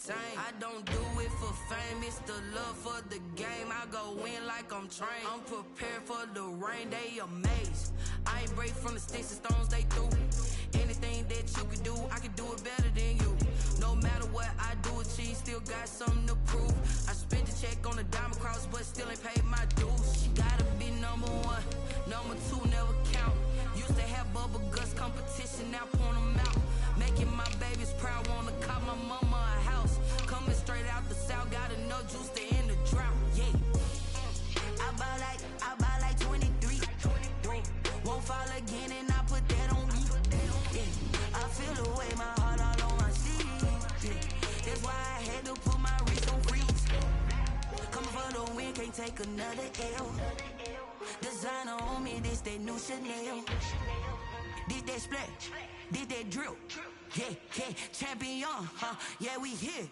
entertained. I don't do it for fame, it's the love for the game. I go in like I'm trained. I'm prepared for the rain, they amazed. I ain't break from the sticks and stones they threw. Anything that you can do, I can do it better than you. No matter what I do, achieve, still got something to prove. I spent the check on the diamond cross, but still ain't paid my dues. She gotta be number one, number two never count. Used to have bubble guts competition, now point them out. Making my babies proud, wanna call my mama a house. Coming straight out the south, got enough juice to end the drought. Yeah, I buy like 23. Won't fall again, and I put that on me. Yeah, I feel the way, my heart all on my sleeve. Yeah, that's why I had to put my wrist on freeze. Coming for the win, can't take another L. Designer on me, this that new Chanel. Did that splash, did that drill. Yeah, yeah, champion, huh? Yeah, we here.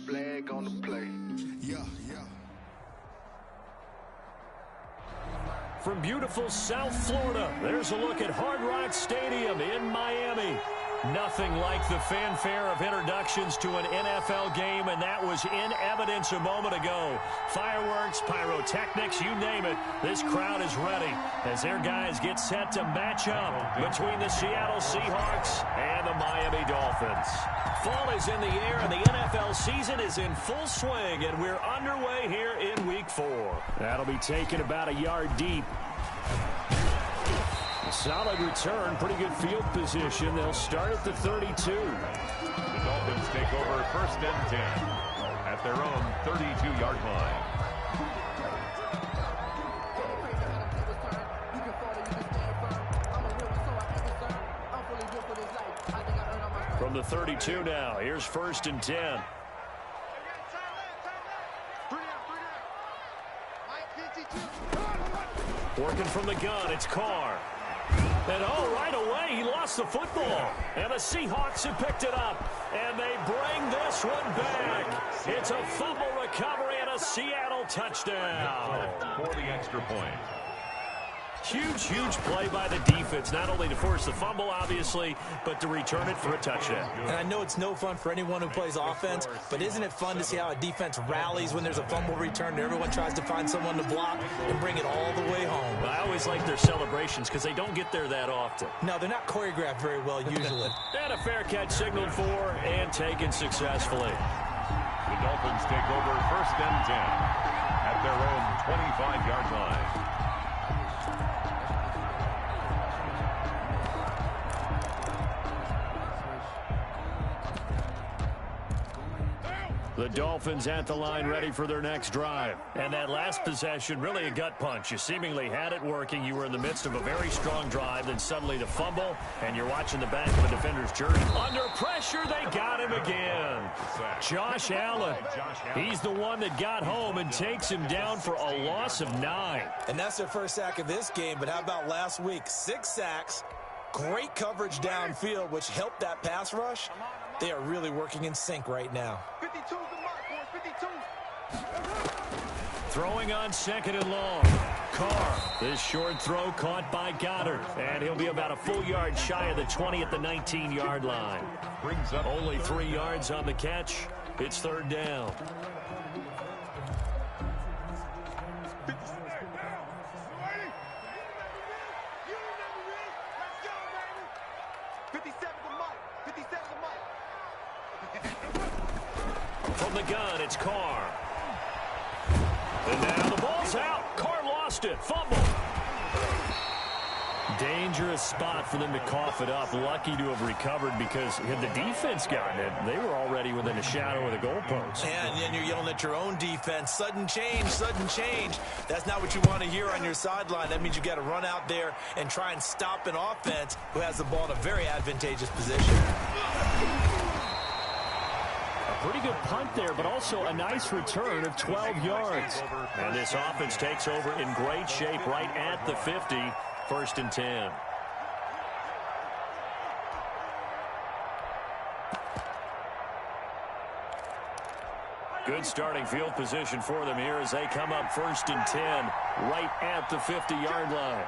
Flag on the play. Yeah. From beautiful South Florida, there's a look at Hard Rock Stadium in Miami. Nothing like the fanfare of introductions to an NFL game, and that was in evidence a moment ago. Fireworks, pyrotechnics, you name it. This crowd is ready as their guys get set to match up between the Seattle Seahawks and the Miami Dolphins. Fall is in the air, and the NFL season is in full swing, and we're underway here in Week 4. That'll be taken about a yard deep. Solid return, pretty good field position. They'll start at the 32. The Dolphins take over 1st and 10 at their own 32-yard line. From the 32 now, here's 1st and 10. Working from the gun, it's Carr. And right away, he lost the football. And the Seahawks have picked it up. And they bring this one back. It's a fumble recovery and a Seattle touchdown. For the extra point. Huge play by the defense, not only to force the fumble, obviously, but to return it for a touchdown. And I know it's no fun for anyone who plays offense, but isn't it fun to see how a defense rallies when there's a fumble return and everyone tries to find someone to block and bring it all the way home? Well, I always like their celebrations because they don't get there that often. No, they're not choreographed very well usually. And a fair catch signaled for and taken successfully. The Dolphins take over 1st and 10 at their own 25-yard line. The Dolphins at the line ready for their next drive. And that last possession, really a gut punch. You seemingly had it working. You were in the midst of a very strong drive. Then suddenly the fumble, and you're watching the back of a defender's jersey. Under pressure, they got him again. Josh Allen. He's the one that got home and takes him down for a loss of 9. And that's their first sack of this game. But how about last week? 6 sacks, great coverage downfield, which helped that pass rush. They are really working in sync right now. 52's the mark, boys, 52. Throwing on 2nd and long. Carr. This short throw caught by Goddard. And he'll be about a full yard shy of the 20 at the 19-yard line. Brings up only 3 yards on the catch. It's 3rd down. From the gun, it's Carr. And now the ball's out. Carr lost it. Fumble. Dangerous spot for them to cough it up. Lucky to have recovered because had the defense gotten it, they were already within a shadow of the goalpost. And then you're yelling at your own defense. Sudden change, sudden change. That's not what you want to hear on your sideline. That means you got to run out there and try and stop an offense who has the ball in a very advantageous position. Pretty good punt there, but also a nice return of 12 yards. And this offense takes over in great shape right at the 50, 1st and 10. Good starting field position for them here as they come up 1st and 10 right at the 50-yard line.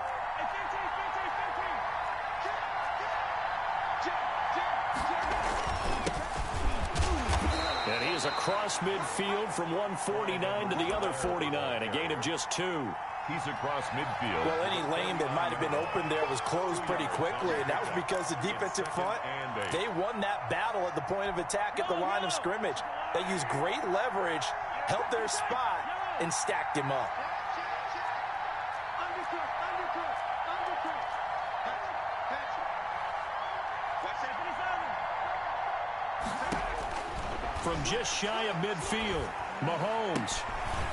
And he is across midfield from 149 to the other 49, a gain of just 2. He's across midfield. Well, any lane that might have been open there was closed pretty quickly, and that was because the defensive front, they won that battle at the point of attack at the line of scrimmage. They used great leverage, held their spot, and stacked him up. From just shy of midfield, Mahomes.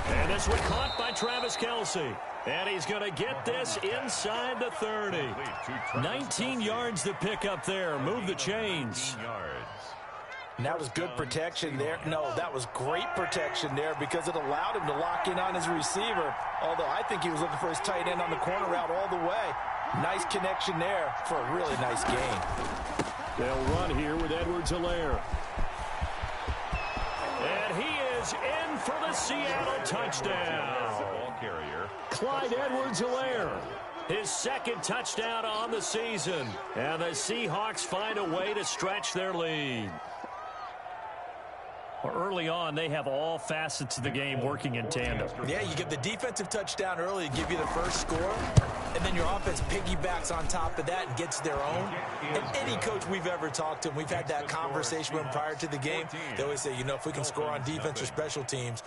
And this one caught by Travis Kelce. And he's going to get this inside the 30. 19 yards to pick up there. Move the chains. And that was good protection there. No, that was great protection there because it allowed him to lock in on his receiver. Although I think he was looking for his tight end on the corner route all the way. Nice connection there for a really nice gain. They'll run here with Edwards-Helaire. And he is in for the Seattle touchdown. Clyde Edwards-Helaire, his 2nd touchdown on the season. And the Seahawks find a way to stretch their lead. Early on, they have all facets of the game working in tandem. Yeah, you get the defensive touchdown early to give you the first score, and then your offense piggybacks on top of that and gets their own. And any coach we've ever talked to, we've had that conversation with them prior to the game. They always say, you know, if we can score on defense or special teams,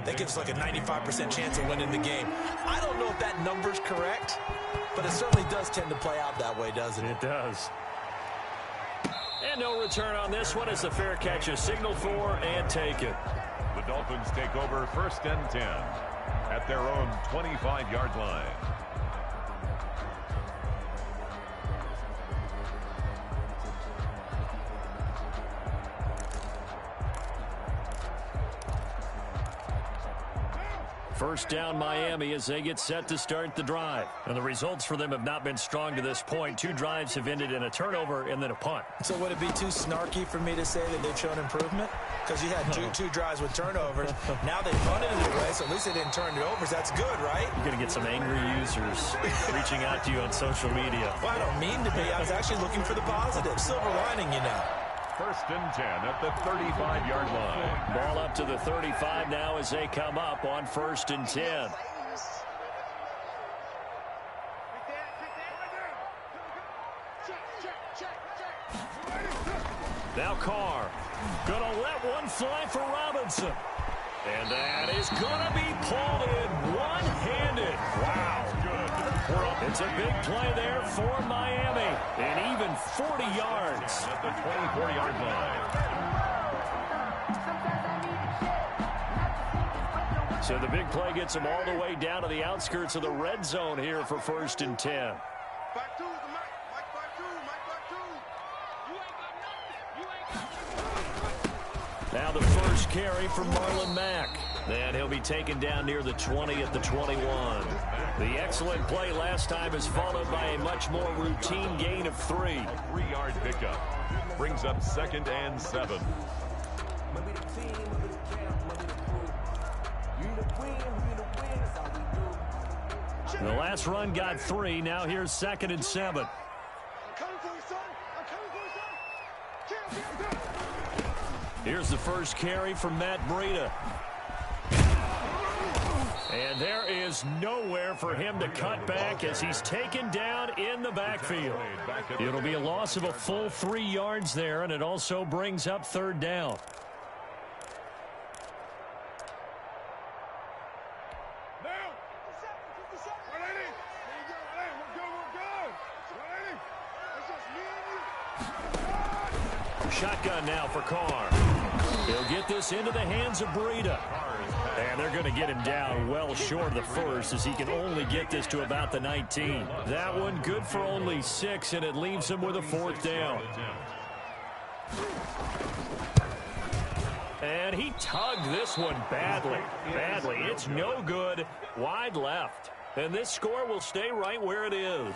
that gives us like a 95% chance of winning the game. I don't know if that number's correct, but it certainly does tend to play out that way, doesn't it? It does. And no return on this one as the fair catch is signaled for and taken. The Dolphins take over 1st and 10 at their own 25-yard line. First down Miami as they get set to start the drive. And the results for them have not been strong to this point. 2 drives have ended in a turnover and then a punt. So would it be too snarky for me to say that they've shown improvement? Because you had two drives with turnovers. Now they punted it away, so at least they didn't turn it over. So that's good, right? You're going to get some angry users reaching out to you on social media. Well, I don't mean to be. I was actually looking for the positive. Silver lining, you know. 1st and 10 at the 35-yard line. Ball up to the 35 now as they come up on 1st and 10. Now Carr gonna let one fly for Robinson. And that is gonna be pulled in one-handed. Wow. It's a big play there for Miami. And even 40 yards. At the 24-yard line. So the big play gets them all the way down to the outskirts of the red zone here for 1st and 10. Now the first carry from Marlon Mack. And he'll be taken down near the 20 at the 21. The excellent play last time is followed by a much more routine gain of 3. A 3-yard pickup. Brings up 2nd and 7. The last run got 3. Now here's 2nd and 7. Here's the first carry from Matt Breida. And there is nowhere for him to cut back as he's taken down in the backfield. It'll be a loss of a full 3 yards there, and it also brings up 3rd down. Shotgun now for Carr. He'll get this into the hands of Breida. And they're going to get him down well short of the first as he can only get this to about the 19. That one good for only 6, and it leaves him with a 4th down. And he tugged this one badly. It's no good. Wide left. And this score will stay right where it is.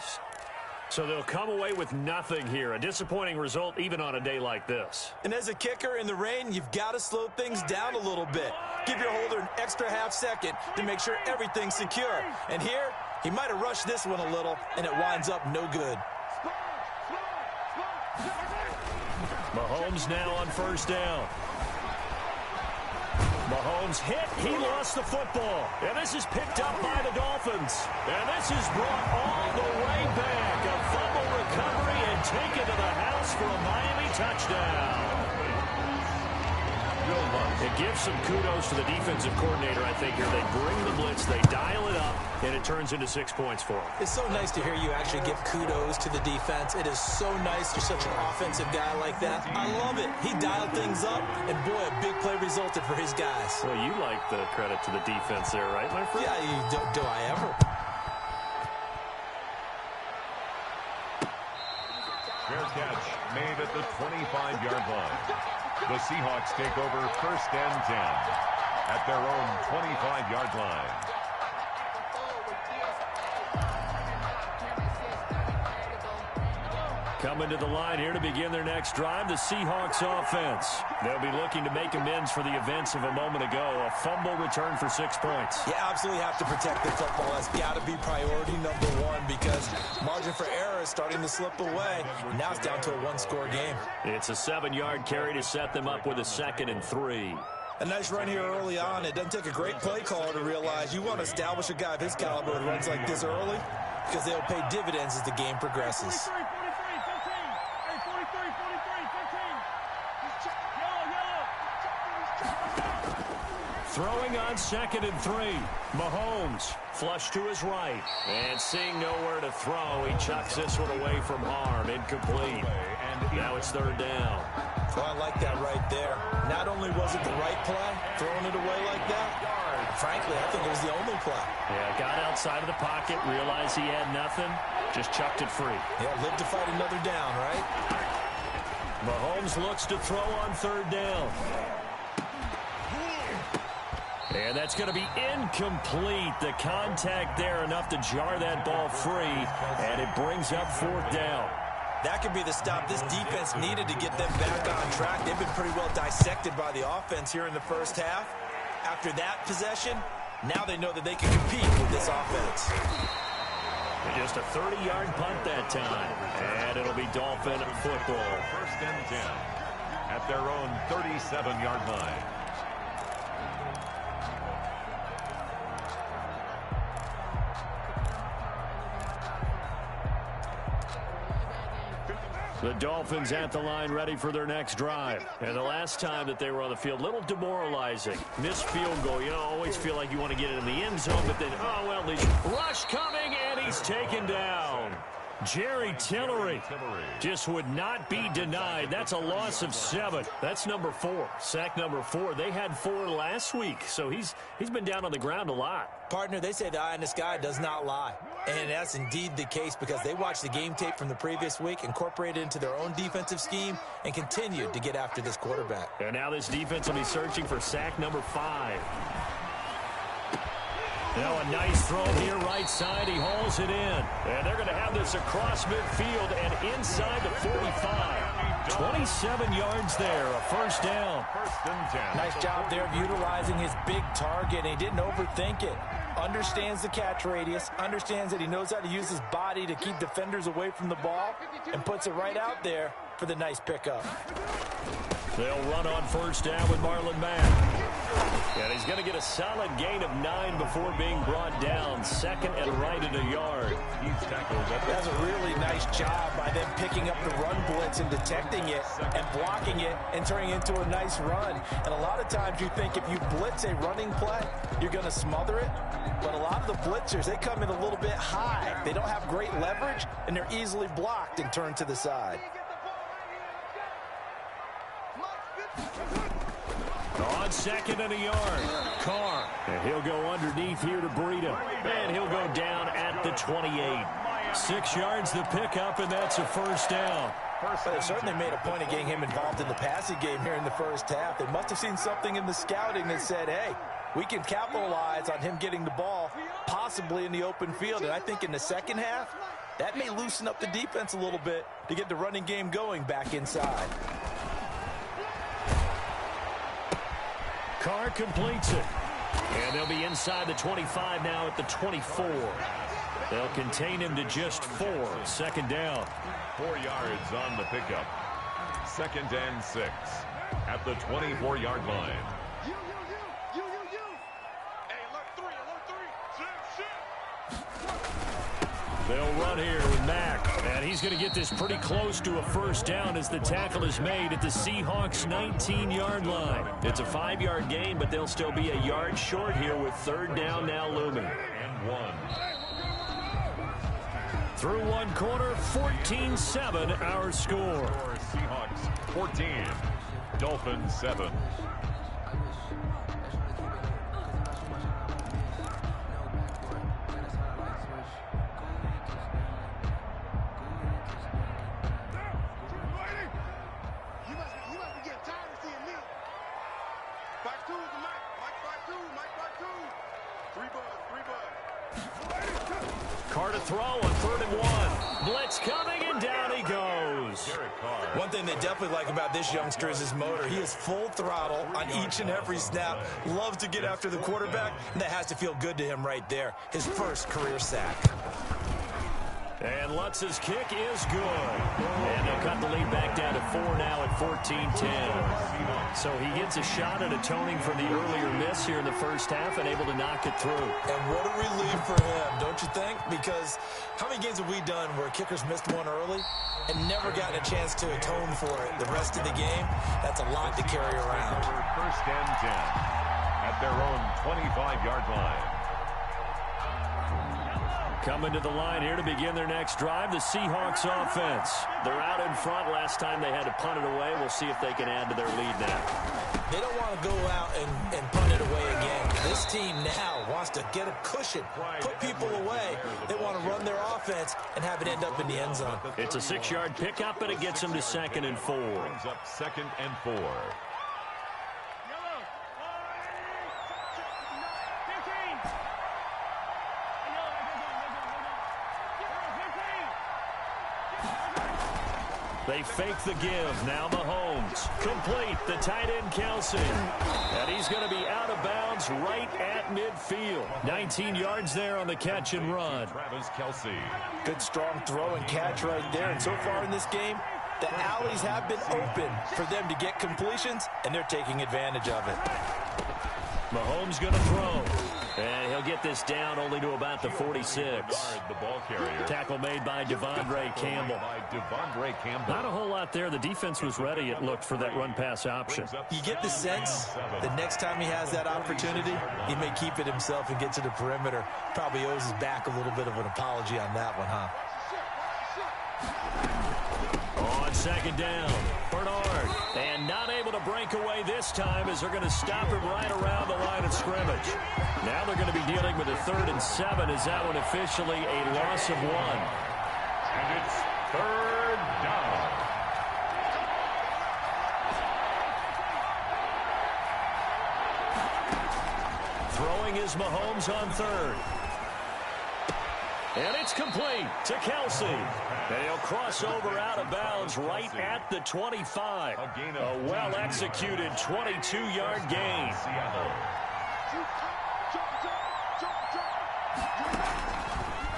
So they'll come away with nothing here. A disappointing result even on a day like this. And as a kicker in the rain, you've got to slow things down a little bit. Give your holder an extra half second to make sure everything's secure. And here, he might have rushed this one a little, and it winds up no good. Mahomes now on first down. Mahomes hit. He lost the football. And this is picked up by the Dolphins. And this is brought all the way back. A fumble recovery and taken to the house for a Miami touchdown. It gives some kudos to the defensive coordinator, I think, here. They bring the blitz, they dial it up, and it turns into 6 points for them. It's so nice to hear you actually give kudos to the defense. It is so nice you're such an offensive guy like that. I love it. He dialed things up, and boy, a big play resulted for his guys. Well, you like the credit to the defense there, right, my friend? Yeah, do I ever? Fair catch made at the 25-yard line. The Seahawks take over first and 10 at their own 25-yard line. Coming to the line here to begin their next drive, the Seahawks offense. They'll be looking to make amends for the events of a moment ago. A fumble return for 6 points. You absolutely have to protect the football. That's got to be priority number one because margin for error is starting to slip away. Now it's down to a one-score game. It's a 7-yard carry to set them up with a 2nd and 3. A nice run here early on. It doesn't take a great play caller to realize you want to establish a guy of his caliber who runs like this early because they'll pay dividends as the game progresses. Throwing on 2nd and 3. Mahomes flush to his right. And seeing nowhere to throw, he chucks this one away from harm. Incomplete. Now it's 3rd down. Well, I like that right there. Not only was it the right play, throwing it away like that, frankly, I think it was the only play. Yeah, got outside of the pocket, realized he had nothing, just chucked it free. Yeah, live to fight another down, right? Mahomes looks to throw on 3rd down. And that's going to be incomplete. The contact there enough to jar that ball free, and it brings up 4th down. That could be the stop this defense needed to get them back on track. They've been pretty well dissected by the offense here in the first half. After that possession, now they know that they can compete with this offense. Just a 30-yard punt that time, and it'll be Dolphin football. First and 10 at their own 37-yard line. The Dolphins at the line ready for their next drive. And the last time that they were on the field, a little demoralizing. Missed field goal. You know, always feel like you want to get it in the end zone, but then, oh, well, the rush coming, and he's taken down. Jerry Tillery just would not be denied. That's a loss of 7. That's number 4. Sack number 4. They had 4 last week, so he's been down on the ground a lot. Partner, they say the eye in the sky does not lie. And that's indeed the case because they watched the game tape from the previous week, incorporated it into their own defensive scheme, and continued to get after this quarterback. And now this defense will be searching for sack number 5. Now a nice throw here right side. He hauls it in. And they're going to have this across midfield and inside the 45. 27 yards there, a first down. First and 10. Nice job there of utilizing his big target. He didn't overthink it. Understands the catch radius. Understands that he knows how to use his body to keep defenders away from the ball. And puts it right out there for the nice pickup. They'll run on first down with Marlon Mack. And he's going to get a solid gain of 9 before being brought down. 2nd and right at a yard. That's a really nice job by them picking up the run blitz and detecting it and blocking it and turning it into a nice run. And a lot of times you think if you blitz a running play, you're going to smother it. But a lot of the blitzers, they come in a little bit high. They don't have great leverage, and they're easily blocked and turned to the side. On 2nd and a yard, Carr. And he'll go underneath here to Breida. And he'll go down at the 28. 6 yards the pickup, and that's a first down. But they certainly made a point of getting him involved in the passing game here in the first half. They must have seen something in the scouting that said, hey, we can capitalize on him getting the ball, possibly in the open field. And I think in the second half, that may loosen up the defense a little bit to get the running game going back inside. Carr completes it. And they'll be inside the 25 now at the 24. They'll contain him to just 4. Second down. 4 yards on the pickup. 2nd and 6 at the 24-yard line. They'll run here with Mack, and he's going to get this pretty close to a first down as the tackle is made at the Seahawks' 19-yard line. It's a 5-yard gain, but they'll still be a yard short here with 3rd down now looming. And 1. Through one quarter, 14-7 our score. Seahawks 14, Dolphins 7. Carr to throw on 3rd and 1. Blitz coming, and down he goes. One thing they definitely like about this youngster is his motor. He is full throttle on each and every snap. Loves to get after the quarterback, and that has to feel good to him right there. His first career sack. And Lutz's kick is good. And they'll cut the lead back down to 4 now at 14-10. So he gets a shot at atoning for the earlier miss here in the first half and able to knock it through. And what a relief for him, don't you think? Because how many games have we done where kickers missed one early and never gotten a chance to atone for it the rest of the game? That's a lot to carry around. 1st and 10 at their own 25-yard line. Coming to the line here to begin their next drive, the Seahawks offense. They're out in front. Last time they had to punt it away. We'll see if they can add to their lead now. They don't want to go out and punt it away again. This team now wants to get a cushion, put people away. They want to run their offense and have it end up in the end zone. It's a 6-yard pickup, and it gets them to 2nd and 4. Brings up 2nd and 4. They fake the give. Now Mahomes. Complete. The tight end, Kelsey. And he's going to be out of bounds right at midfield. 19 yards there on the catch and run. Travis Kelsey. Good strong throw and catch right there. And so far in this game, the alleys have been open for them to get completions, and they're taking advantage of it. Mahomes going to throw. And he'll get this down only to about the 46. The ball carrier. Tackle made by Devondre Campbell. Not a whole lot there. The defense was ready, it looked, for that run-pass option. You get the sense the next time he has that opportunity, he may keep it himself and get to the perimeter. Probably owes his back a little bit of an apology on that one, huh? On 2nd down, Bernard. And not able to break away this time as they're going to stop him right around the line of scrimmage. Now they're going to be dealing with a 3rd and 7. Is that one officially a loss of 1? And it's 3rd down. Throwing is Mahomes on 3rd. And it's complete to Kelsey. They'll cross over out of bounds right at the 25. A well-executed 22-yard gain.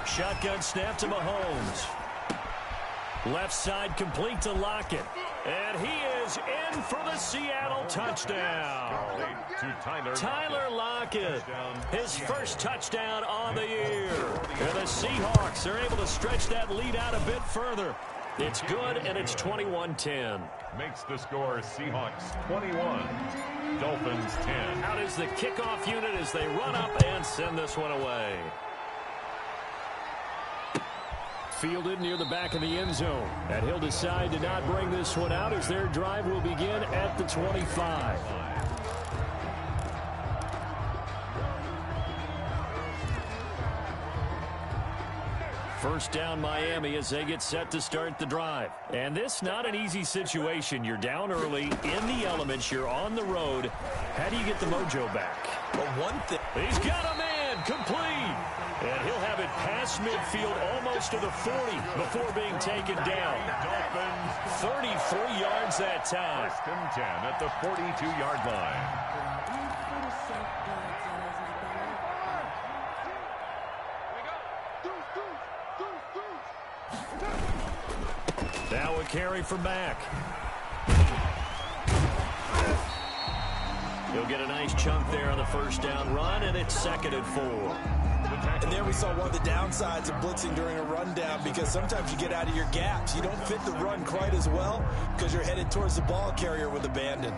Shotgun snap to Mahomes. Left side complete to Lockett. And he is in for the Seattle touchdown. Tyler Lockett, his first touchdown on the year. And the Seahawks are able to stretch that lead out a bit further. It's good, and it's 21-10. Makes the score Seahawks 21, Dolphins 10. Out is the kickoff unit as they run up and send this one away. Fielded near the back of the end zone. And he'll decide to not bring this one out as their drive will begin at the 25. First down Miami as they get set to start the drive. And this not an easy situation. You're down early, in the elements, you're on the road. How do you get the mojo back? Well, one thing. He's got a man complete. And he'll have it past midfield almost to the 40 before being taken down. 33 yards that time. First and 10 at the 42-yard line. Now a carry for Mack. He'll get a nice chunk there on the first down run, and it's 2nd and 4. And there we saw one of the downsides of blitzing during a rundown, because sometimes you get out of your gaps. You don't fit the run quite as well because you're headed towards the ball carrier with abandon.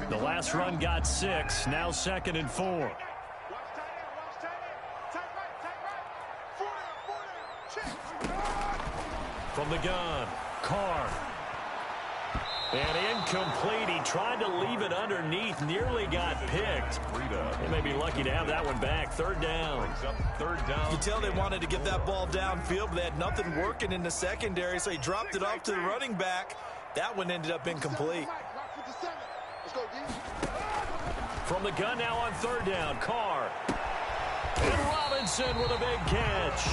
The last run got 6, now 2nd and 4. From the gun, Carr. And incomplete. He tried to leave it underneath, nearly got picked. They may be lucky to have that one back. 3rd down. You can tell they wanted to get that ball downfield, but they had nothing working in the secondary, so he dropped it off to the running back. That one ended up incomplete. From the gun now on 3rd down, Carr. And Robinson with a big catch.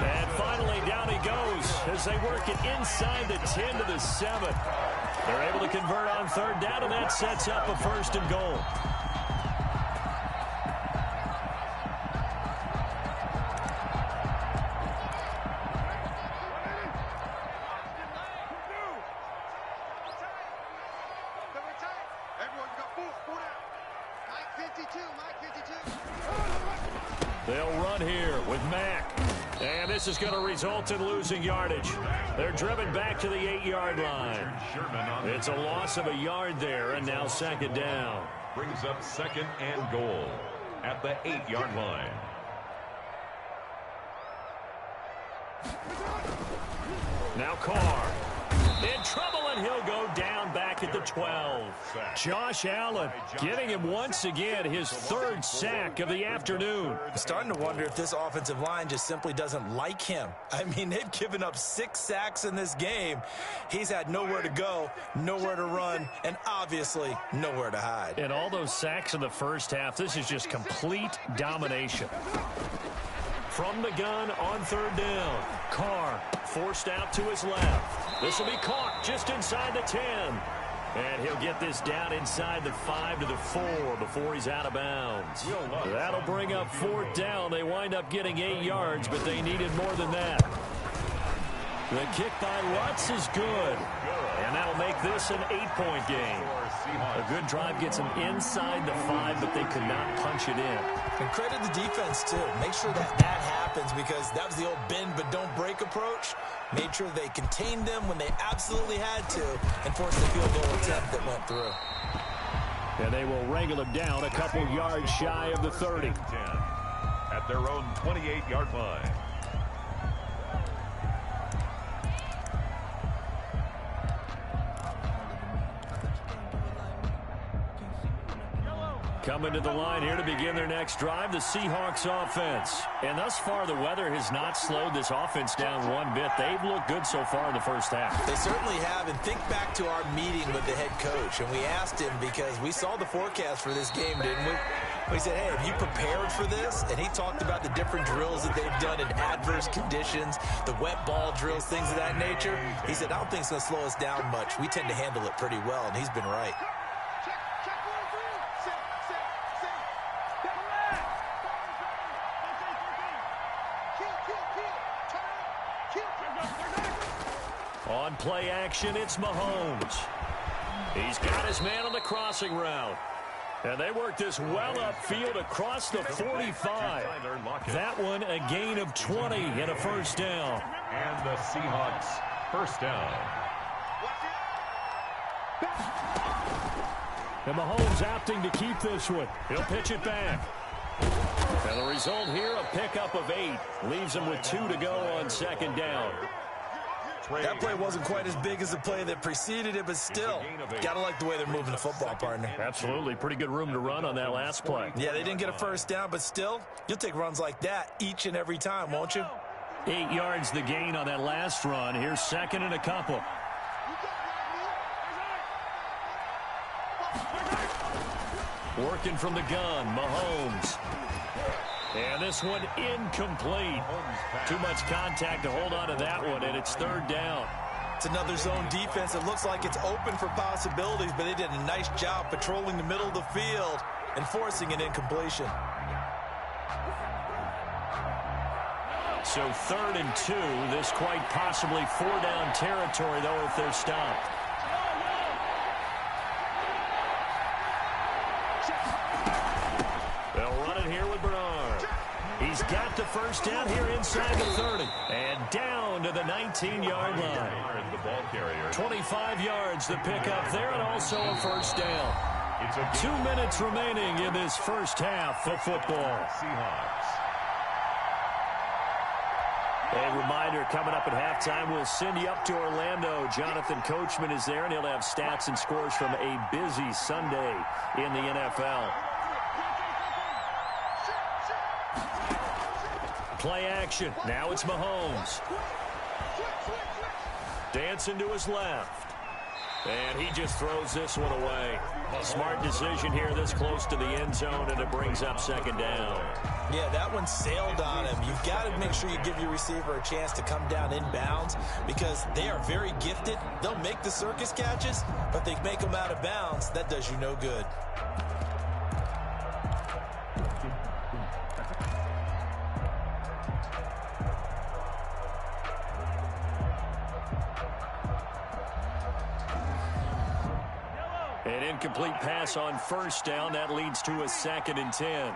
And finally down he goes as they work it inside the 10 to the 7. They're able to convert on 3rd down, and that sets up a 1st and goal. They'll run here with Mack. And this is going to result in losing yardage. They're driven back to the 8-yard line. It's a loss of a yard there, and now 2nd down. Brings up 2nd and goal at the 8-yard line. Now Carr. In trouble, and he'll go down back at the 12. Josh Allen getting him once again his 3rd sack of the afternoon. I'm starting to wonder if this offensive line just simply doesn't like him. I mean, they've given up 6 sacks in this game. He's had nowhere to go, nowhere to run, and obviously nowhere to hide. And all those sacks in the first half, this is just complete domination. From the gun on 3rd down, Carr forced out to his left. This will be caught just inside the 10. And he'll get this down inside the 5 to the 4 before he's out of bounds. That'll bring up 4th down. They wind up getting 8 yards, but they needed more than that. The kick by Lutz is good. And that'll make this an 8-point game. A good drive gets them inside the 5, but they could not punch it in. And credit the defense, too. Make sure that happens, because that was the old bend but don't break approach. Made sure they contained them when they absolutely had to and forced the field goal attempt that went through. And they will wrangle them down a couple yards shy of the 30. At their own 28-yard line. Coming to the line here to begin their next drive, the Seahawks offense. And thus far, the weather has not slowed this offense down one bit. They've looked good so far in the first half. They certainly have. And think back to our meeting with the head coach. And we asked him, because we saw the forecast for this game, didn't we? We said, hey, have you prepared for this? And he talked about the different drills that they've done in adverse conditions, the wet ball drills, things of that nature. He said, I don't think it's going to slow us down much. We tend to handle it pretty well, and he's been right. On play action, it's Mahomes. He's got his man on the crossing route. And they work this well upfield across the 45. That one a gain of 20 and a 1st down. And the Seahawks 1st down. And Mahomes opting to keep this one. He'll pitch it back. And the result here, a pickup of 8. Leaves him with 2 to go on 2nd down. That play wasn't quite as big as the play that preceded it, but still, got to like the way they're moving the football, partner. Absolutely. Pretty good room to run on that last play. Yeah, they didn't get a first down, but still, you'll take runs like that each and every time, won't you? 8 yards the gain on that last run. Here's second and a couple. Working from the gun, Mahomes. And this one incomplete. Too much contact to hold on to that one, and it's third down. It's another zone defense. It looks like it's open for possibilities, but they did a nice job patrolling the middle of the field and forcing an incompletion. So 3rd and 2. This quite possibly 4-down territory, though, if they're stopped. They'll run it here with Bernard. He's got the first down here inside the 30. And down to the 19-yard line. 25 yards the pickup there, and also a first down. 2 minutes remaining in this first half of football. A reminder, coming up at halftime, we'll send you up to Orlando. Jonathan Coachman is there, and he'll have stats and scores from a busy Sunday in the NFL. Play action. Now it's Mahomes. Dancing to his left. And he just throws this one away. Smart decision here this close to the end zone, and it brings up second down. Yeah, that one sailed on him. You've got to make sure you give your receiver a chance to come down inbounds because they are very gifted. They'll make the circus catches, but they make them out of bounds. That does you no good. An incomplete pass on first down. That leads to a 2nd and 10.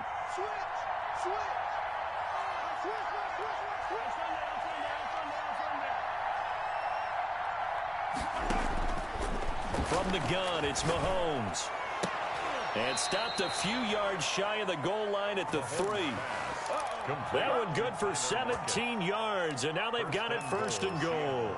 From the gun, it's Mahomes. And stopped a few yards shy of the goal line at the 3. That one good for 17 yards, and now they've got it 1st and goal.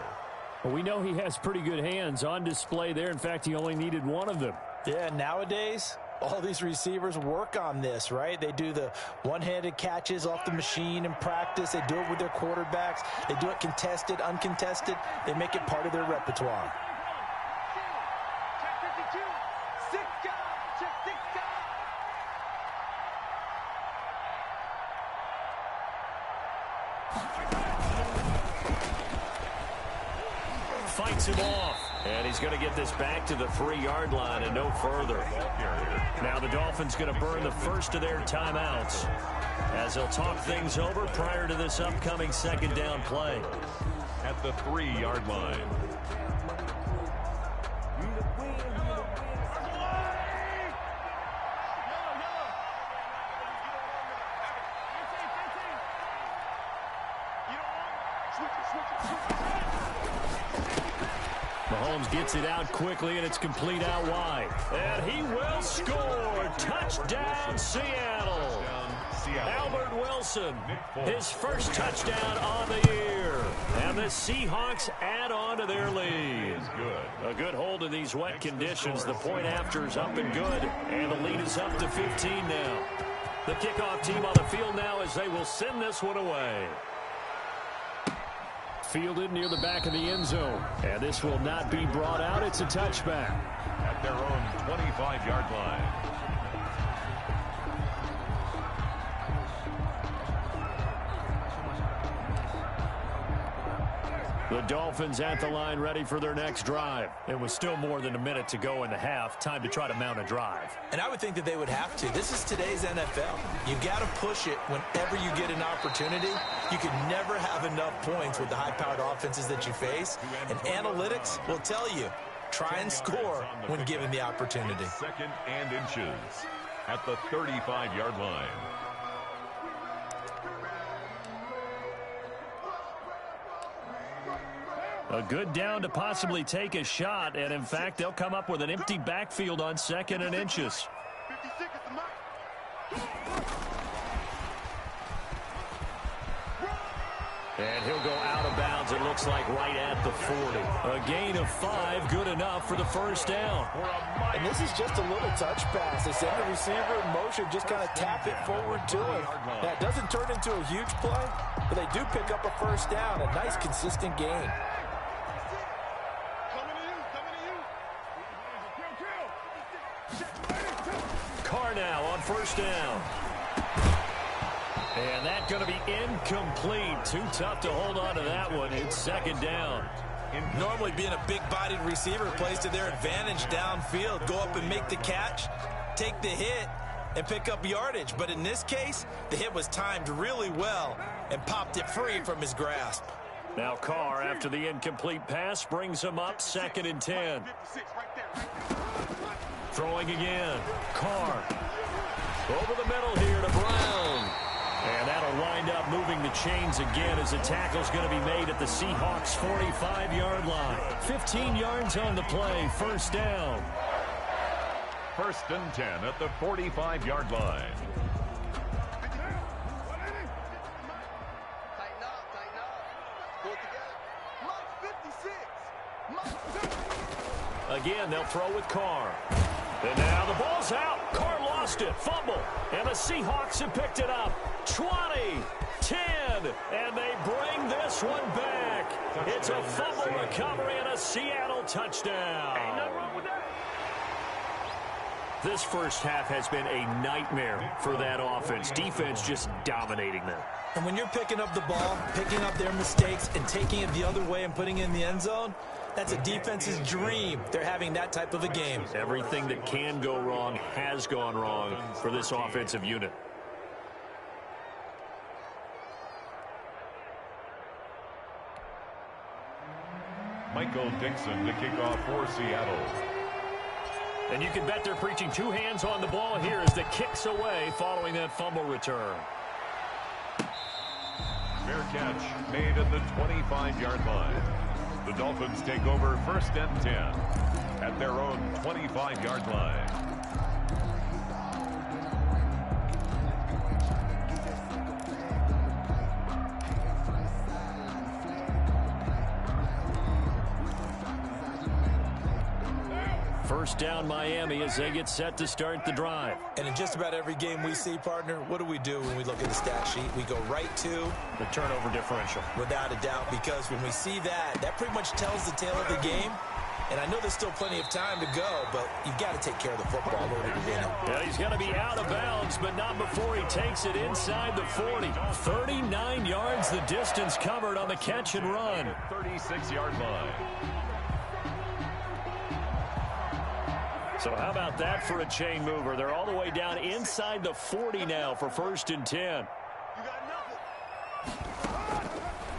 Well, we know he has pretty good hands on display there. In fact, he only needed one of them. Yeah, nowadays, all these receivers work on this, right? They do the one-handed catches off the machine in practice. They do it with their quarterbacks. They do it contested, uncontested. They make it part of their repertoire. Fights him off. And he's going to get this back to the 3-yard line and no further. Now the Dolphins going to burn the first of their timeouts as they'll talk things over prior to this upcoming second down play. At the 3-yard line. Mahomes gets it out quickly, and it's complete out wide. And he will score. Touchdown, Seattle. Albert Wilson, his first touchdown on the year. And the Seahawks add on to their lead. A good hold in these wet conditions. The point after is up and good. And the lead is up to 15 now. The kickoff team on the field now as they will send this one away. Fielded near the back of the end zone. And this will not be brought out. It's a touchback. At their own 25-yard line. The Dolphins at the line ready for their next drive. It was still more than a minute to go in the half. Time to try to mount a drive. And I would think that they would have to. This is today's NFL. You got to push it whenever you get an opportunity. You can never have enough points with the high-powered offenses that you face. And analytics will tell you, try and score when given the opportunity. 2nd and inches at the 35-yard line. A good down to possibly take a shot, and in fact, they'll come up with an empty backfield on 2nd and inches. And he'll go out of bounds downs, it looks like right at the 40. A gain of 5, good enough for the first down. And this is just a little touch pass. They send the receiver in motion, just kind of tap it forward to him. Now, it doesn't turn into a huge play, but they do pick up a first down. A nice, consistent gain. Carr now on first down. And that's going to be incomplete. Too tough to hold on to that one. It's second down. Normally being a big-bodied receiver plays to their advantage downfield. Go up and make the catch, take the hit, and pick up yardage. But in this case, the hit was timed really well and popped it free from his grasp. Now Carr, after the incomplete pass, brings him up 2nd and 10. Throwing again. Carr. Over the middle here to Brown. And that'll wind up moving the chains again as the tackle's going to be made at the Seahawks' 45-yard line. 15 yards on the play. First down. 1st and 10 at the 45-yard line. Again, they'll throw with Carr. And now the ball's out. Carr lost it. Fumble. And the Seahawks have picked it up. 20, 10, and they bring this one back. It's a fumble recovery and a Seattle touchdown. Ain't nothing wrong with that. This first half has been a nightmare for that offense. Defense just dominating them. And when you're picking up the ball, picking up their mistakes, and taking it the other way and putting it in the end zone, that's a defense's dream. They're having that type of a game. Everything that can go wrong has gone wrong for this offensive unit. Michael Dixon to kick off for Seattle. And you can bet they're preaching 2 hands on the ball here as the kick's away following that fumble return. Fair catch made at the 25-yard line. The Dolphins take over 1st and 10 at their own 25-yard line. First down Miami as they get set to start the drive. And in just about every game we see, partner, what do we do when we look at the stat sheet? We go right to the turnover differential. Without a doubt, because when we see that, that pretty much tells the tale of the game. And I know there's still plenty of time to go, but you've got to take care of the football in order to win it. Yeah, he's going to be out of bounds, but not before he takes it inside the 40. 39 yards the distance covered on the catch and run. 36-yard line. So how about that for a chain mover? They're all the way down inside the 40 now for 1st and 10.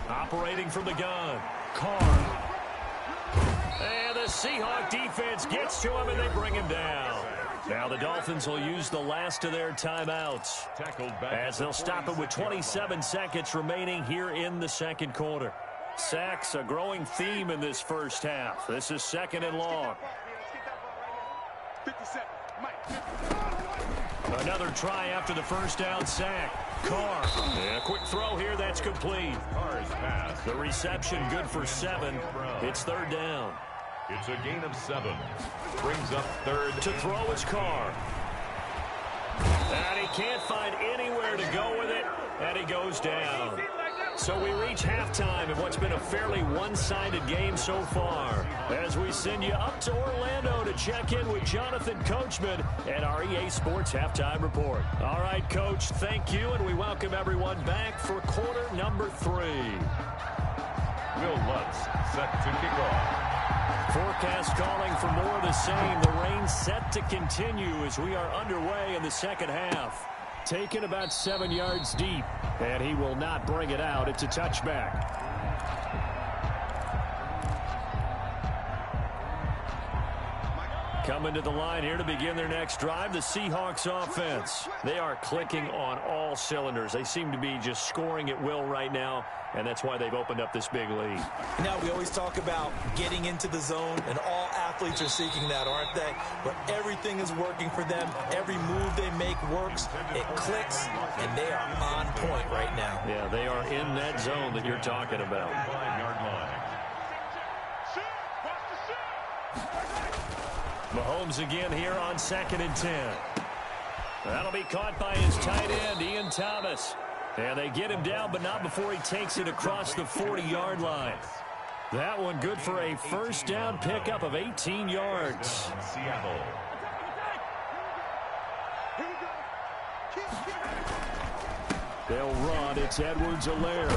Operating from the gun. Carr. And the Seahawk defense gets to him and they bring him down. Now the Dolphins will use the last of their timeouts as they'll stop it with 27 seconds remaining here in the second quarter. Sacks a growing theme in this first half. This is 2nd and long. Another try after the first down sack. Carr. And a quick throw here. That's complete. Carr's pass. The reception good for 7. It's 3rd down. It's a gain of 7. Brings up 3rd. To throw is Carr. And he can't find anywhere to go with it. And he goes down. So we reach halftime in what's been a fairly one-sided game so far. As we send you up to Orlando to check in with Jonathan Coachman and our EA Sports Halftime Report. All right, Coach, thank you, and we welcome everyone back for quarter number 3. Will Lutz set to kick off. Forecast calling for more of the same. The rain set to continue as we are underway in the second half. Taken about 7 yards deep, and he will not bring it out. It's a touchback. Coming to the line here to begin their next drive, the Seahawks offense. They are clicking on all cylinders. They seem to be just scoring at will right now, and that's why they've opened up this big lead. Now, we always talk about getting into the zone, and all athletes are seeking that, aren't they? Where everything is working for them. Every move they make works. It clicks, and they are on point right now. Yeah, they are in that zone that you're talking about. 5-yard Mahomes again here on 2nd and 10. That'll be caught by his tight end, Ian Thomas. And they get him down, but not before he takes it across the 40-yard line. That one good for a first down pickup of 18 yards. Seattle. They'll run. It's Edwards-Helaire.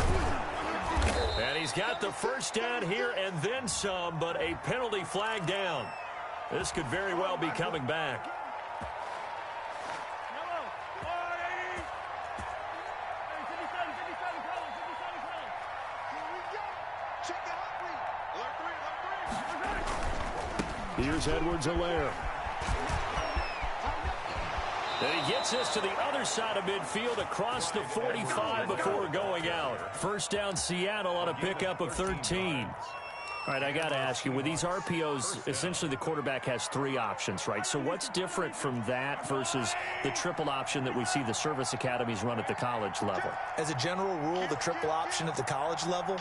And he's got the first down here and then some, but a penalty flag down. This could very well be coming back. Here's Edwards-Helaire. And he gets us to the other side of midfield across the 45 before going out. First down Seattle on a pickup of 13. All right, I got to ask you, with these RPOs, essentially the quarterback has 3 options, right? So what's different from that versus the triple option that we see the service academies run at the college level? As a general rule, the triple option at the college level,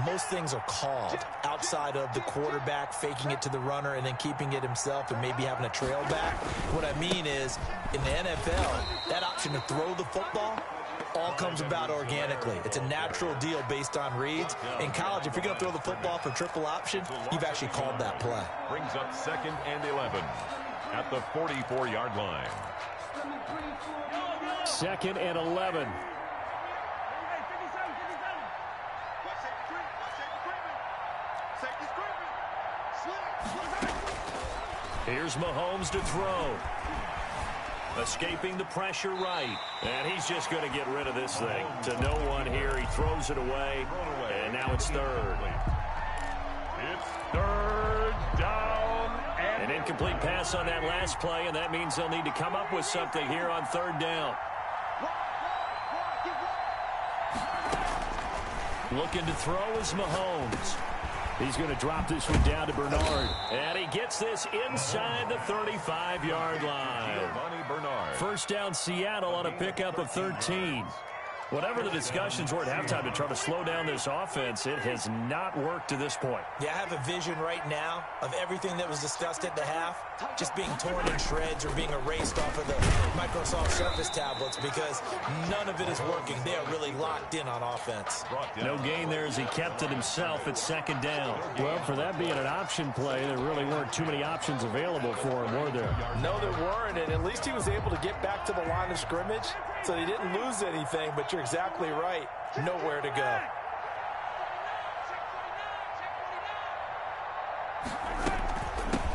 most things are called outside of the quarterback faking it to the runner and then keeping it himself and maybe having a trail back. What I mean is, in the NFL, that option to throw the football all comes about organically. It's a natural deal based on reads. In college, if you're going to throw the football for triple option, you've actually called that play. Brings up 2nd and 11 at the 44-yard line. 2nd and 11. Here's Mahomes to throw. Escaping the pressure right. And he's just going to get rid of this thing. To no one here. He throws it away. And now it's 3rd. It's 3rd down. An incomplete pass on that last play, and that means they'll need to come up with something here on 3rd down. Looking to throw is Mahomes. He's going to drop this one down to Bernard. And he gets this inside the 35-yard line. First down Seattle on a pickup of 13. Whatever the discussions were at halftime to try to slow down this offense, it has not worked to this point. Yeah, I have a vision right now of everything that was discussed at the half just being torn in shreds or being erased off of the Microsoft Surface tablets because none of it is working. They are really locked in on offense. No gain there as he kept it himself at 2nd down. Well, for that being an option play, there really weren't too many options available for him, were there? No, there weren't, and at least he was able to get back to the line of scrimmage, so he didn't lose anything, but you're exactly right. Nowhere to go.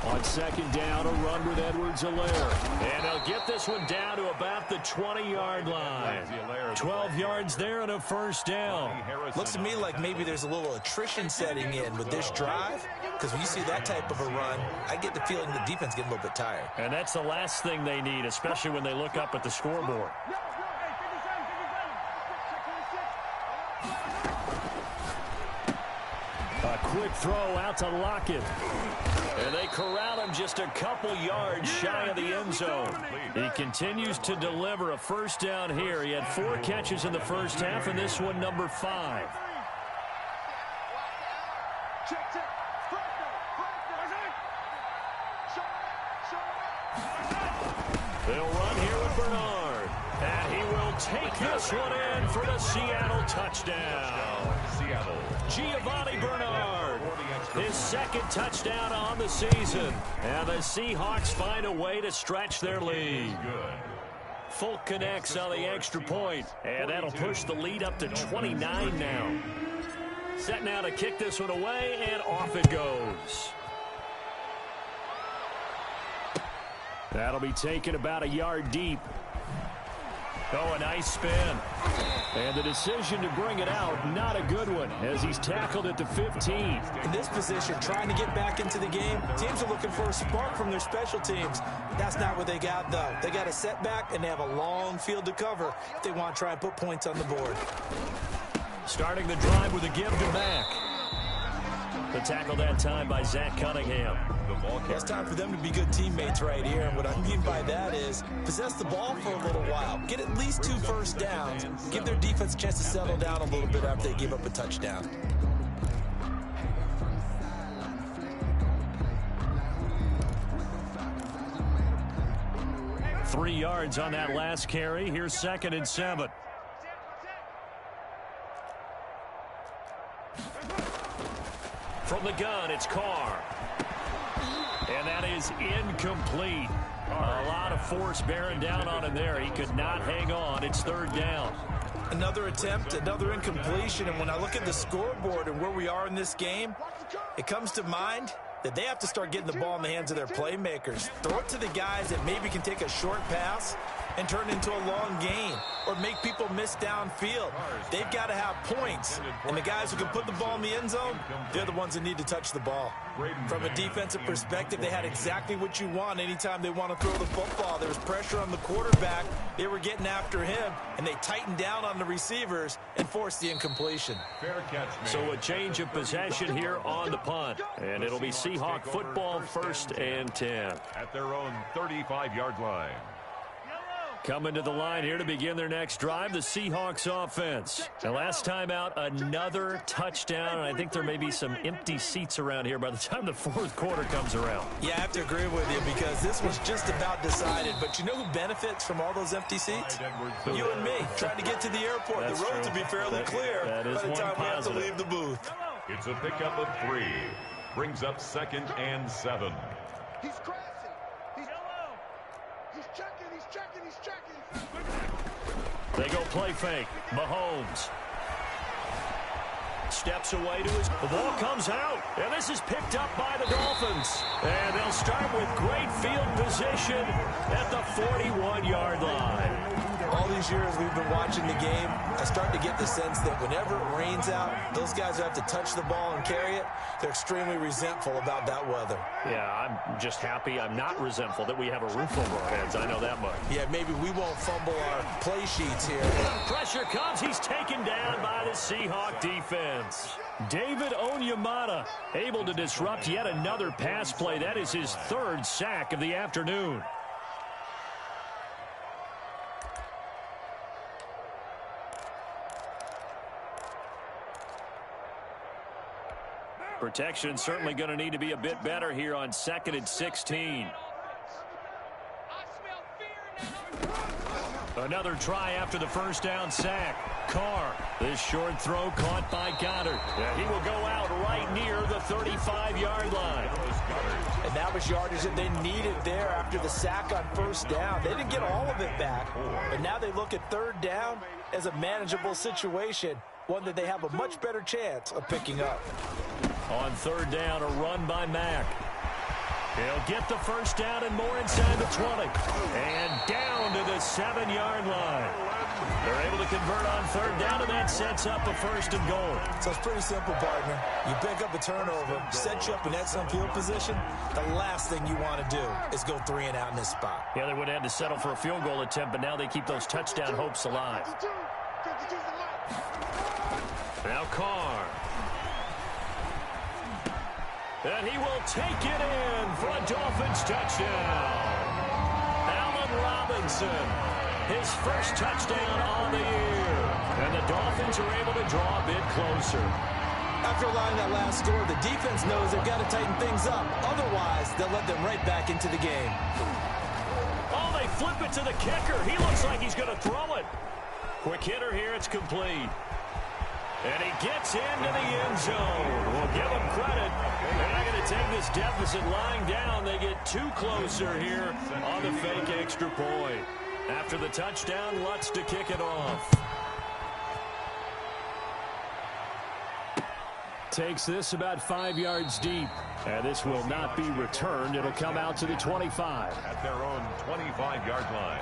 On 2nd down, a run with Edwards-Helaire. And they'll get this one down to about the 20-yard line. 12 yards there and a first down. Looks to me like maybe there's a little attrition setting in with this drive, because when you see that type of a run, I get the feeling the defense getting a little bit tired. And that's the last thing they need, especially when they look up at the scoreboard. A quick throw out to Lockett. And they corral him just a couple yards shy of the end zone. He continues to deliver a first down here. He had 4 catches in the first half, and this one number 5. They'll run here with Bernard. And he will take this one in for the Seattle touchdown. Giovanni Bernard, his 2nd touchdown on the season. And the Seahawks find a way to stretch their lead. Folk connects on the extra point, and that'll push the lead up to 29 now. Set now to kick this one away, and off it goes. That'll be taken about a yard deep. Oh, a nice spin. And the decision to bring it out, not a good one, as he's tackled at the 15. In this position, trying to get back into the game, teams are looking for a spark from their special teams. That's not what they got, though. They got a setback, and they have a long field to cover if they want to try and put points on the board. Starting the drive with a give to Mack. The tackle that time by Zach Cunningham. It's time for them to be good teammates right here. And what I mean by that is possess the ball for a little while. Get at least 2 first downs. Give their defense a chance to settle down a little bit after they give up a touchdown. 3 yards on that last carry. Here's 2nd and 7. From the gun, it's Carr. And that is incomplete. A lot of force bearing down on him there. He could not hang on. It's 3rd down. Another attempt, another incompletion. And when I look at the scoreboard and where we are in this game, it comes to mind that they have to start getting the ball in the hands of their playmakers. Throw it to the guys that maybe can take a short pass and turn it into a long gain or make people miss downfield. They've got to have points. And the guys who can put the ball in the end zone, they're the ones that need to touch the ball. From a defensive perspective, they had exactly what you want anytime they want to throw the football. There was pressure on the quarterback. They were getting after him, and they tightened down on the receivers and forced the incompletion. So a change of possession here on the punt. And it'll be Seahawk football, 1st and 10. At their own 35-yard line. Coming to the line here to begin their next drive, the Seahawks offense. And last time out, another touchdown. And I think there may be some empty seats around here by the time the 4th quarter comes around. Yeah, I have to agree with you because this was just about decided. But you know who benefits from all those empty seats? You and me, trying to get to the airport. That's the roads true. will be fairly clear by the time we have to leave the booth. It's a pickup of 3. Brings up 2nd and 7. He's crashing. He's checking. He's checking. They go play fake. Mahomes steps away to his... The ball comes out, and this is picked up by the Dolphins. And they'll start with great field position at the 41-yard line. All these years we've been watching the game, I start to get the sense that whenever it rains out, those guys who have to touch the ball and carry it, they're extremely resentful about that weather. Yeah, I'm just happy I'm not resentful that we have a roof over our heads. I know that much. Yeah, maybe we won't fumble our play sheets here. Pressure comes. He's taken down by the Seahawk defense. David Onyemata able to disrupt yet another pass play. That is his 3rd sack of the afternoon. Protection certainly going to need to be a bit better here on 2nd and 16. Another try after the 1st down sack. Carr, this short throw caught by Goddard. Yeah, he will go out right near the 35-yard line. And that was yardage that they needed there after the sack on 1st down. They didn't get all of it back, but now they look at 3rd down as a manageable situation, one that they have a much better chance of picking up. On 3rd down, a run by Mack. He'll get the 1st down and more inside the 20. And down to the 7-yard line. They're able to convert on 3rd down, and that sets up a 1st and goal. So it's pretty simple, partner. You pick up a turnover, set you up in excellent field position. The last thing you want to do is go 3 and out in this spot. Yeah, they would have had to settle for a field goal attempt, but now they keep those touchdown hopes alive. Now Carr. And he will take it in for a Dolphins touchdown. Allen Robinson, his 1st touchdown on the year. And the Dolphins are able to draw a bit closer. After allowing that last score, the defense knows they've got to tighten things up. Otherwise, they'll let them right back into the game. Oh, they flip it to the kicker. He looks like he's going to throw it. Quick hitter here. It's complete. And he gets into the end zone. We'll give him credit. They're not going to take this deficit lying down. They get 2 closer here on the fake extra point. After the touchdown, Lutz to kick it off. Takes this about 5 yards deep. And this will not be returned. It'll come out to the 25. At their own 25-yard line.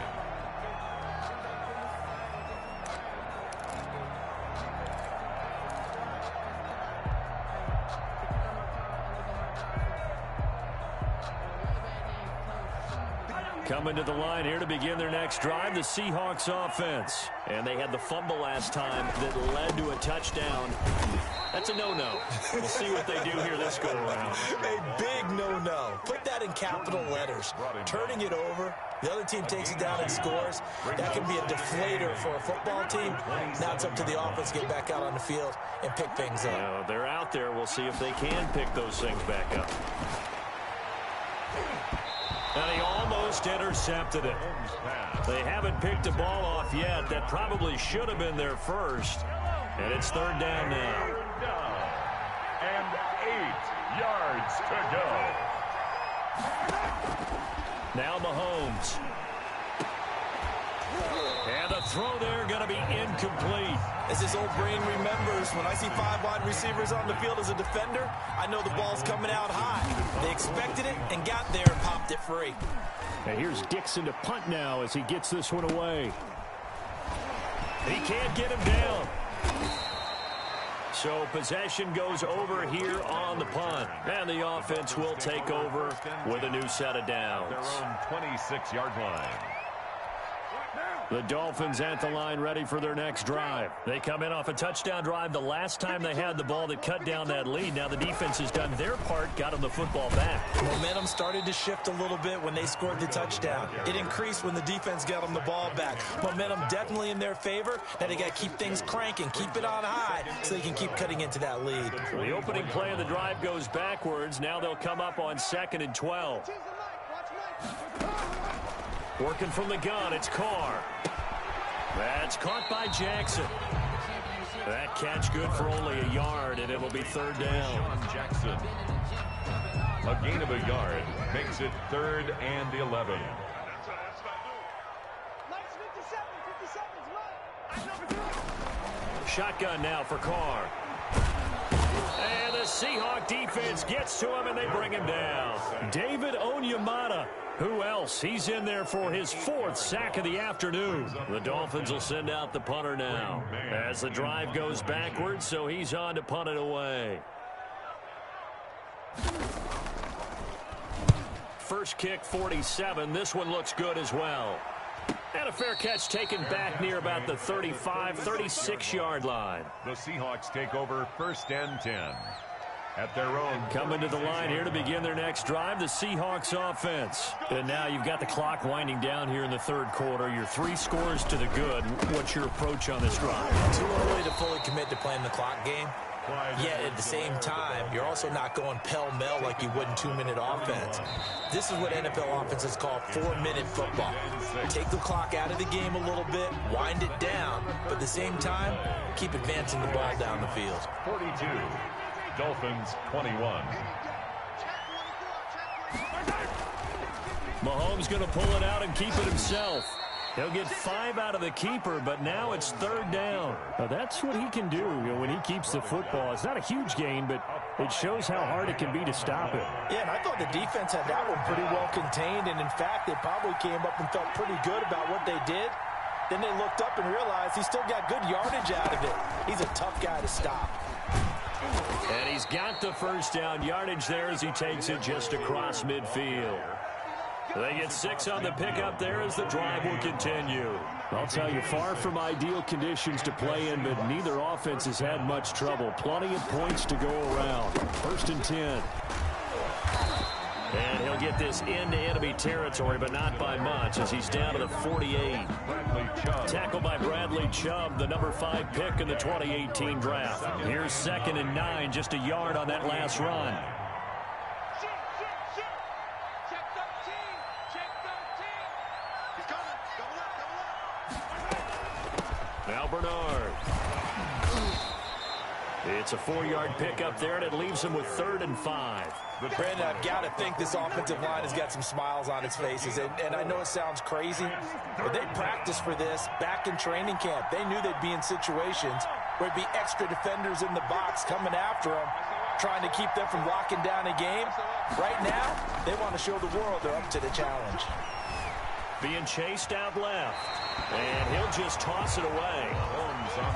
Coming to the line here to begin their next drive, the Seahawks offense. And they had the fumble last time that led to a touchdown. That's a no-no. We'll see what they do here this go-around. A big no-no. Put that in capital letters. Turning it over, the other team takes it down and scores. That can be a deflator for a football team. Now it's up to the offense to get back out on the field and pick things up. They're out there. We'll see if they can pick those things back up. And he almost just intercepted it. They haven't picked the ball off yet. That probably should have been their first. And it's third down now. And 8 yards to go. Now Mahomes. And the throw there going to be incomplete. As his old brain remembers, when I see 5 wide receivers on the field as a defender, I know the ball's coming out high. They expected it and got there and popped it free. And here's Dixon to punt now as he gets this one away. He can't get him down. So possession goes over here on the punt. And the offense will take over with a new set of downs. Their own 26-yard line. The Dolphins at the line ready for their next drive. They come in off a touchdown drive the last time they had the ball that cut down that lead. Now the defense has done their part, got them the football back. Momentum started to shift a little bit when they scored the touchdown. It increased when the defense got them the ball back. Momentum definitely in their favor. Now they got to keep things cranking, keep it on high so they can keep cutting into that lead. The opening play of the drive goes backwards. Now they'll come up on 2nd and 12. Working from the gun, it's Carr. That's caught by Jackson. That catch good for only a yard, and it'll be third down. Sean Jackson. A gain of a yard makes it 3rd and 11. Shotgun now for Carr. And the Seahawk defense gets to him, and they bring him down. David Onyemata. Who else? He's in there for his 4th sack of the afternoon. The Dolphins will send out the punter now as the drive goes backwards, so he's on to punt it away. First kick, 47. This one looks good as well. And a fair catch taken back near about the 35, 36-yard line. The Seahawks take over 1st and 10. At their own. Coming to the line here to begin their next drive, the Seahawks offense. And now you've got the clock winding down here in the 3rd quarter. Your 3 scores to the good. What's your approach on this drive? Too early to fully commit to playing the clock game. Yet at the same time, you're also not going pell-mell like you would in 2-minute offense. This is what NFL offenses call 4-minute football. Take the clock out of the game a little bit, wind it down, but at the same time, keep advancing the ball down the field. 42. Dolphins 21. Mahomes going to pull it out and keep it himself. He'll get 5 out of the keeper, but now it's 3rd down. Now that's what he can do, when he keeps the football. It's not a huge gain, but it shows how hard it can be to stop it. Yeah, and I thought the defense had that one pretty well contained, and in fact, they probably came up and felt pretty good about what they did. Then they looked up and realized he still got good yardage out of it. He's a tough guy to stop. And he's got the first down yardage there as he takes it just across midfield. They get 6 on the pickup there as the drive will continue. I'll tell you, far from ideal conditions to play in, but neither offense has had much trouble. Plenty of points to go around. 1st and 10. And he'll get this into enemy territory, but not by much as he's down to the 48. Tackled by Bradley Chubb, the number 5 pick in the 2018 draft. Here's 2nd and 9, just a yard on that last run. Now Bernard. It's a 4-yard pickup there, and it leaves him with 3rd and 5. Brandon, I've got to think this offensive line has got some smiles on its faces. And I know it sounds crazy, but they practiced for this back in training camp. They knew they'd be in situations where it'd be extra defenders in the box coming after them, trying to keep them from locking down a game. Right now, they want to show the world they're up to the challenge. Being chased out left. And he'll just toss it away.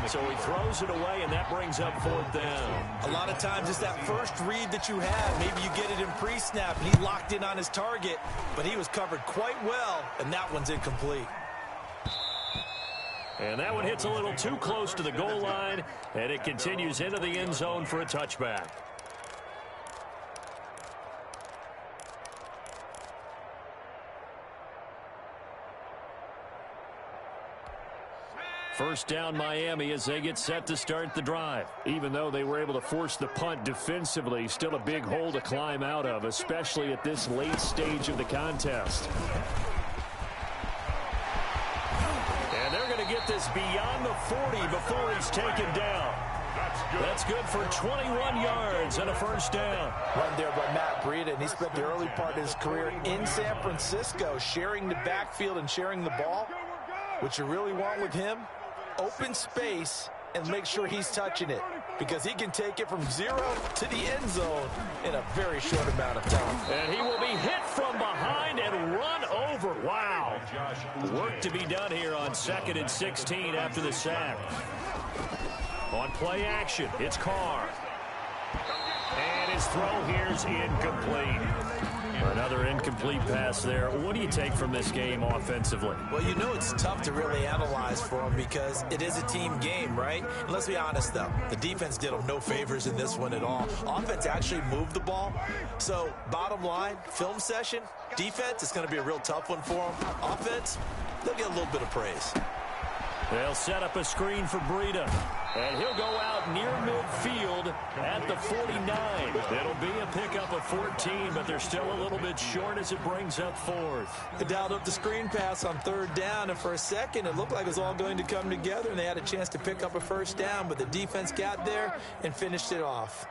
So he throws it away, and that brings up 4th down. A lot of times it's that first read that you have. Maybe you get it in pre-snap, and he locked in on his target, but he was covered quite well, and that one's incomplete. And that one hits a little too close to the goal line, and it continues into the end zone for a touchback. First down Miami as they get set to start the drive. Even though they were able to force the punt defensively, still a big hole to climb out of, especially at this late stage of the contest. And they're going to get this beyond the 40 before he's taken down. That's good for 21 yards and a first down. Run there by Matt Breida, and he spent the early part of his career in San Francisco sharing the backfield and sharing the ball. What you really want with him, open space and make sure he's touching it, because he can take it from 0 to the end zone in a very short amount of time. And he will be hit from behind and run over. Wow. Work to be done here on 2nd and 16 after the sack. On play action, it's Carr. And his throw here's incomplete. Another incomplete pass there. What do you take from this game offensively? Well, you know it's tough to really analyze for them because it is a team game, right? And let's be honest, though. The defense did them no favors in this one at all. Offense actually moved the ball. So, bottom line, film session, defense is going to be a real tough one for them. Offense, they'll get a little bit of praise. They'll set up a screen for Breida. And he'll go out near midfield at the 49. It'll be a pickup of 14, but they're still a little bit short as it brings up 4th. They dialed up the screen pass on 3rd down, and for a second it looked like it was all going to come together, and they had a chance to pick up a first down, but the defense got there and finished it off.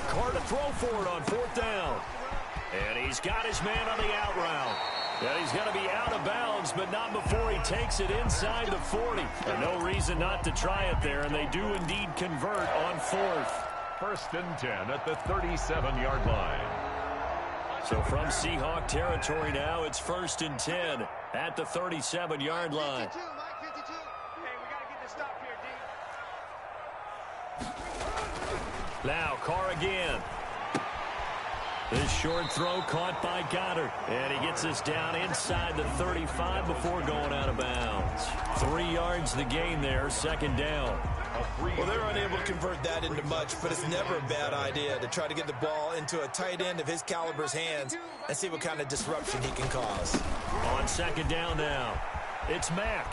Carr to throw for it on 4th down. And he's got his man on the out route. And he's going to be out of bounds, but not before he takes it inside the 40. And no reason not to try it there, and they do indeed convert on 4th. 1st and 10 at the 37-yard line. So from Seahawk territory now, it's 1st and 10 at the 37-yard line. 52, Mike, 52. Hey, we got to get this stop here, D. Now Carr again. This short throw caught by Goddard. And he gets us down inside the 35 before going out of bounds. 3 yards the gain there, 2nd down. Well, they're unable to convert that into much, but it's never a bad idea to try to get the ball into a tight end of his caliber's hands and see what kind of disruption he can cause. On 2nd down now, it's Mack.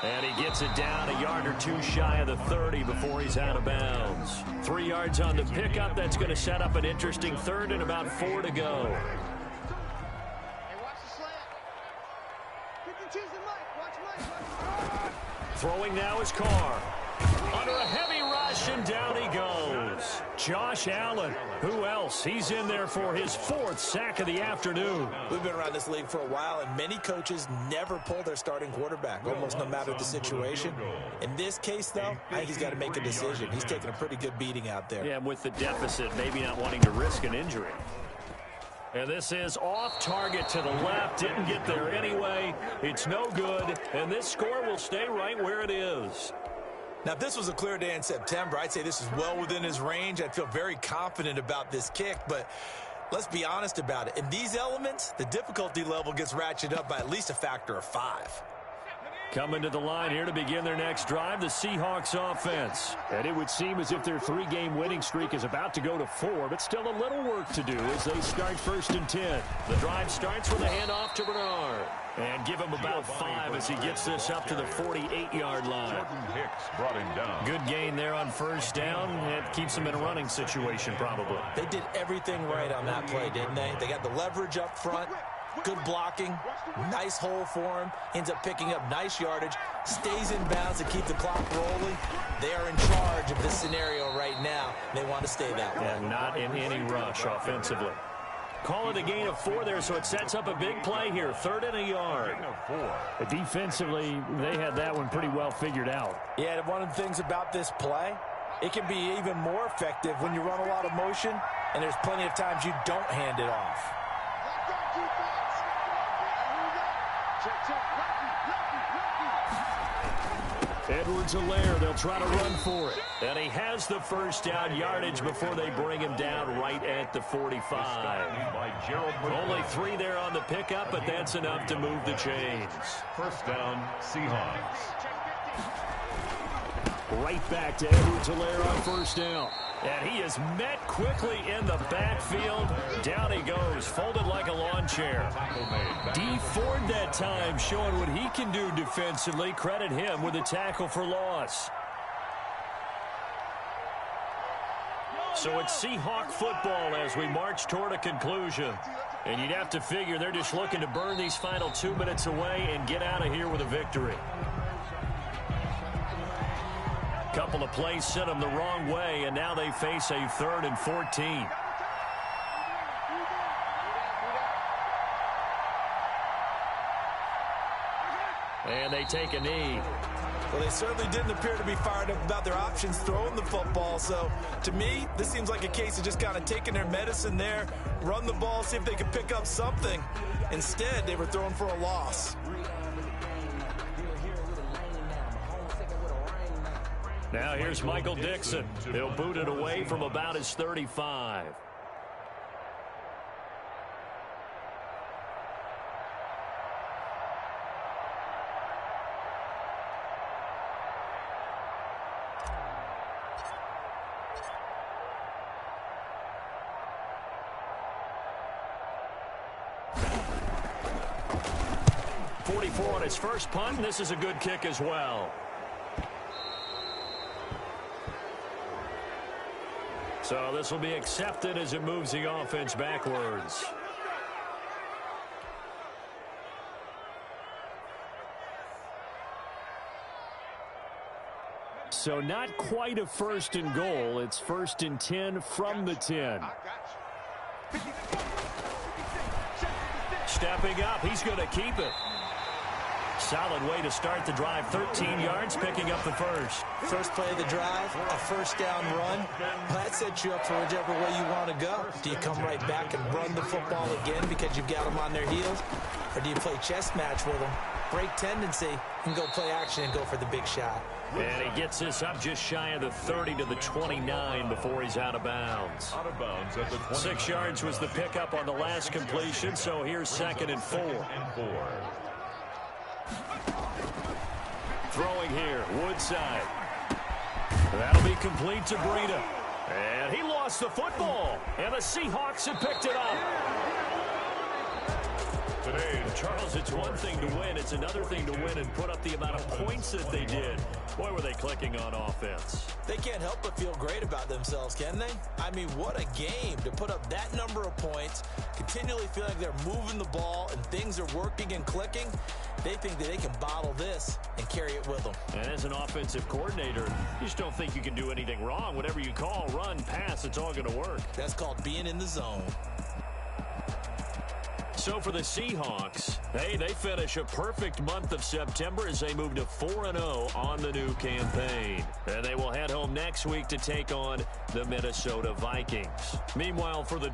And he gets it down a yard or two shy of the 30 before he's out of bounds. 3 yards on the pickup. That's going to set up an interesting 3rd and about 4 to go. Hey, watch the slant. Pick and choose the mic. Watch Mike. Throwing now is Carr. Under a heavy rush, and down he goes. Josh Allen. Who else? He's in there for his 4th sack of the afternoon. We've been around this league for a while, and many coaches never pull their starting quarterback, almost no matter the situation. In this case, though, I think he's got to make a decision. He's taking a pretty good beating out there. Yeah, with the deficit, maybe not wanting to risk an injury. And this is off target to the left. Didn't get there anyway. It's no good, and this score will stay right where it is. Now, if this was a clear day in September, I'd say this is well within his range. I'd feel very confident about this kick, but let's be honest about it. In these elements, the difficulty level gets ratcheted up by at least a factor of 5. Coming to the line here to begin their next drive, the Seahawks offense. And it would seem as if their 3-game winning streak is about to go to 4, but still a little work to do as they start 1st and 10. The drive starts with a handoff to Bernard. And give him about 5 as he gets this up to the 48-yard line. Jordan Hicks brought him down. Good gain there on 1st down. It keeps him in a running situation probably. They did everything right on that play, didn't they? They got the leverage up front, good blocking, nice hole for him, ends up picking up nice yardage, stays in bounds to keep the clock rolling. They are in charge of this scenario right now. They want to stay that way. And not in any rush offensively. Call it a gain of 4 there, so it sets up a big play here. 3rd and a yard. Defensively, they had that one pretty well figured out. Yeah, and one of the things about this play, it can be even more effective when you run a lot of motion, and there's plenty of times you don't hand it off. Edwards-Helaire, they'll try to run for it. And he has the 1st down yardage before they bring him down right at the 45. Only 3 there on the pickup, but that's enough to move the chains. 1st down, Seahawks. Right back to Edwards-Helaire on 1st down. And he is met quickly in the backfield. Down he goes, folded like a lawn chair. D Ford that time showing what he can do defensively. Credit him with a tackle for loss. So it's Seahawk football as we march toward a conclusion. And you'd have to figure they're just looking to burn these final 2 minutes away and get out of here with a victory. Couple of plays sent them the wrong way, and now they face a 3rd and 14. And they take a knee. Well, they certainly didn't appear to be fired up about their options throwing the football. So, to me, this seems like a case of just kind of taking their medicine there, run the ball, see if they could pick up something. Instead, they were throwing for a loss. Now here's Michael Dixon. He'll boot it away from about his 35. On his first punt, and this is a good kick as well. So this will be accepted as it moves the offense backwards. So not quite a 1st and goal. It's 1st and 10 from the 10. Stepping up, he's going to keep it. Solid way to start the drive. 13 yards, picking up the first. First play of the drive, a 1st down run. That sets you up for whichever way you want to go. Do you come right back and run the football again because you've got them on their heels? Or do you play chess match with them, break tendency, and go play action and go for the big shot? And he gets this up just shy of the 30 to the 29 before he's out of bounds. Out of bounds at the 29. 6 yards was the pickup on the last completion, so here's 2nd and 4. Throwing here, Woodside. That'll be complete to Breida. And he lost the football. And the Seahawks have picked it up. Today, Charles, it's one thing to win. It's another thing to win and put up the amount of points that they did. Boy, were they clicking on offense. They can't help but feel great about themselves, can they? I mean, what a game to put up that number of points, continually feel like they're moving the ball and things are working and clicking. They think that they can bottle this and carry it with them. And as an offensive coordinator, you just don't think you can do anything wrong. Whatever you call, run, pass, it's all going to work. That's called being in the zone. So for the Seahawks, hey, they finish a perfect month of September as they move to 4-0 on the new campaign. And they will head home next week to take on the Minnesota Vikings. Meanwhile, for the